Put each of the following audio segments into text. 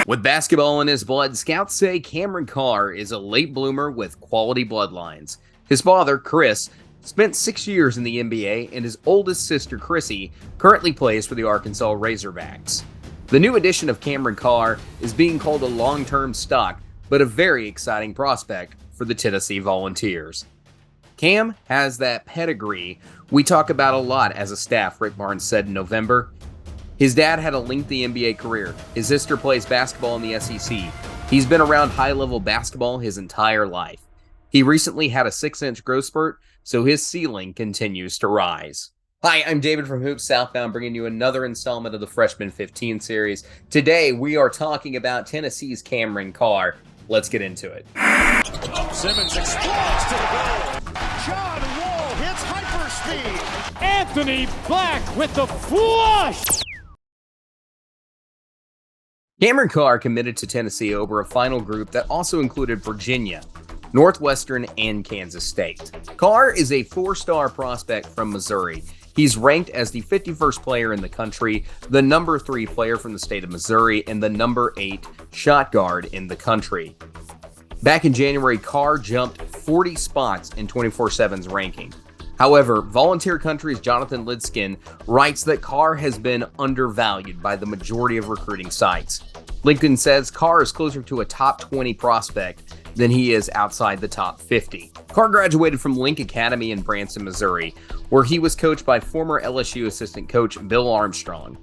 With basketball in his blood, scouts say Cameron Carr is a late bloomer with quality bloodlines. His father, Chris, spent 6 years in the NBA, and his oldest sister, Chrissy, currently plays for the Arkansas Razorbacks. The new addition of Cameron Carr is being called a long-term stock, but a very exciting prospect for the Tennessee Volunteers. Cam has that pedigree we talk about a lot as a staff, Rick Barnes said in November. His dad had a lengthy NBA career. His sister plays basketball in the SEC. He's been around high-level basketball his entire life. He recently had a 6-inch growth spurt, so his ceiling continues to rise. Hi, I'm David from Hoops Southbound, bringing you another installment of the Freshman 15 series. Today, we are talking about Tennessee's Cameron Carr. Let's get into it. Simmons explodes to the goal. John Wall hits hyperspeed. Anthony Black with the flush. Cameron Carr committed to Tennessee over a final group that also included Virginia, Northwestern, and Kansas State. Carr is a 4-star prospect from Missouri. He's ranked as the 51st player in the country, the number 3 player from the state of Missouri, and the number 8 shot guard in the country. Back in January, Carr jumped 40 spots in 24/7's ranking. However, Volunteer Country's Jonathan Lidskin writes that Carr has been undervalued by the majority of recruiting sites. Lincoln says Carr is closer to a top 20 prospect than he is outside the top 50. Carr graduated from Link Academy in Branson, Missouri, where he was coached by former LSU assistant coach Bill Armstrong.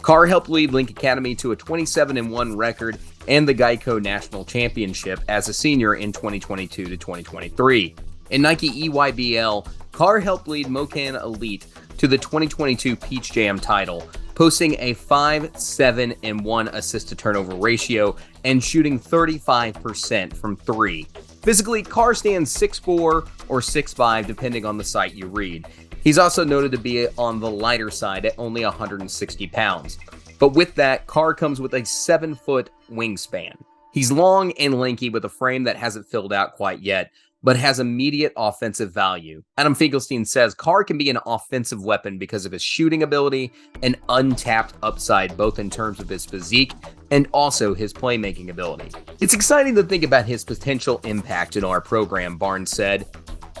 Carr helped lead Link Academy to a 27-1 record and the Geico National Championship as a senior in 2022 to 2023. In Nike EYBL, Carr helped lead Mocan Elite to the 2022 Peach Jam title, posting a 5-7-1 assist-to-turnover ratio and shooting 35% from 3. Physically, Carr stands 6'4" or 6'5", depending on the site you read. He's also noted to be on the lighter side at only 160 pounds. But with that, Carr comes with a 7-foot wingspan. He's long and lanky with a frame that hasn't filled out quite yet, but has immediate offensive value. Adam Finkelstein says Carr can be an offensive weapon because of his shooting ability and untapped upside, both in terms of his physique and also his playmaking ability. It's exciting to think about his potential impact in our program, Barnes said.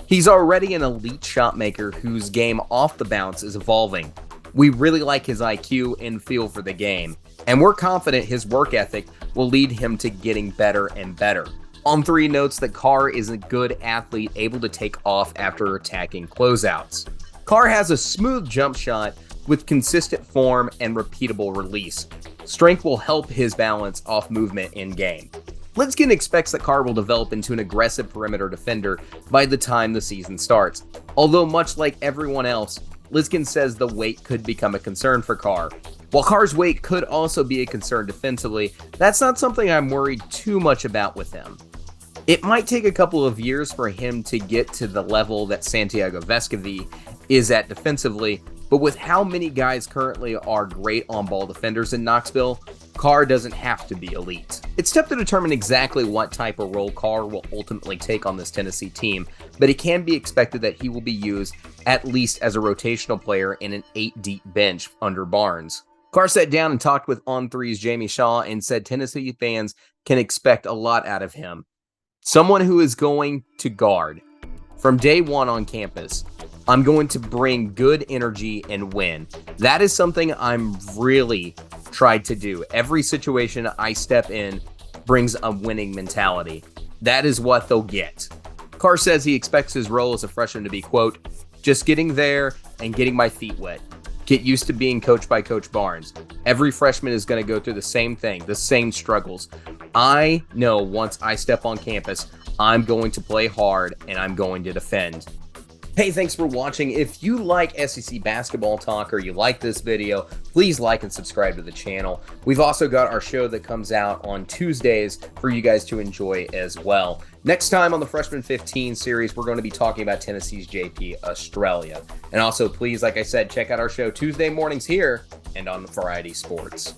He's already an elite shot maker whose game off the bounce is evolving. We really like his IQ and feel for the game, and we're confident his work ethic will lead him to getting better and better. On3 notes that Carr is a good athlete able to take off after attacking closeouts. Carr has a smooth jump shot with consistent form and repeatable release. Strength will help his balance off movement in game. Lidskin expects that Carr will develop into an aggressive perimeter defender by the time the season starts. Although much like everyone else, Lidskin says the weight could become a concern for Carr. While Carr's weight could also be a concern defensively, that's not something I'm worried too much about with him. It might take a couple of years for him to get to the level that Santiago Vescovi is at defensively, but with how many guys currently are great on-ball defenders in Knoxville, Carr doesn't have to be elite. It's tough to determine exactly what type of role Carr will ultimately take on this Tennessee team, but it can be expected that he will be used at least as a rotational player in an 8-deep bench under Barnes. Carr sat down and talked with On3's Jamie Shaw and said Tennessee fans can expect a lot out of him. Someone who is going to guard. From day one on campus, I'm going to bring good energy and win. That is something I'm really tried to do. Every situation I step in brings a winning mentality. That is what they'll get. Carr says he expects his role as a freshman to be, quote, just getting there and getting my feet wet. Get used to being coached by Coach Barnes. Every freshman is going to go through the same thing, the same struggles. I know once I step on campus, I'm going to play hard and I'm going to defend. Hey, thanks for watching. If you like SEC basketball talk or you like this video, please like and subscribe to the channel. We've also got our show that comes out on Tuesdays for you guys to enjoy as well. Next time on the Freshman 15 series, we're going to be talking about Tennessee's JP Australia. And also, please, like I said, check out our show Tuesday mornings here and on Variety Sports.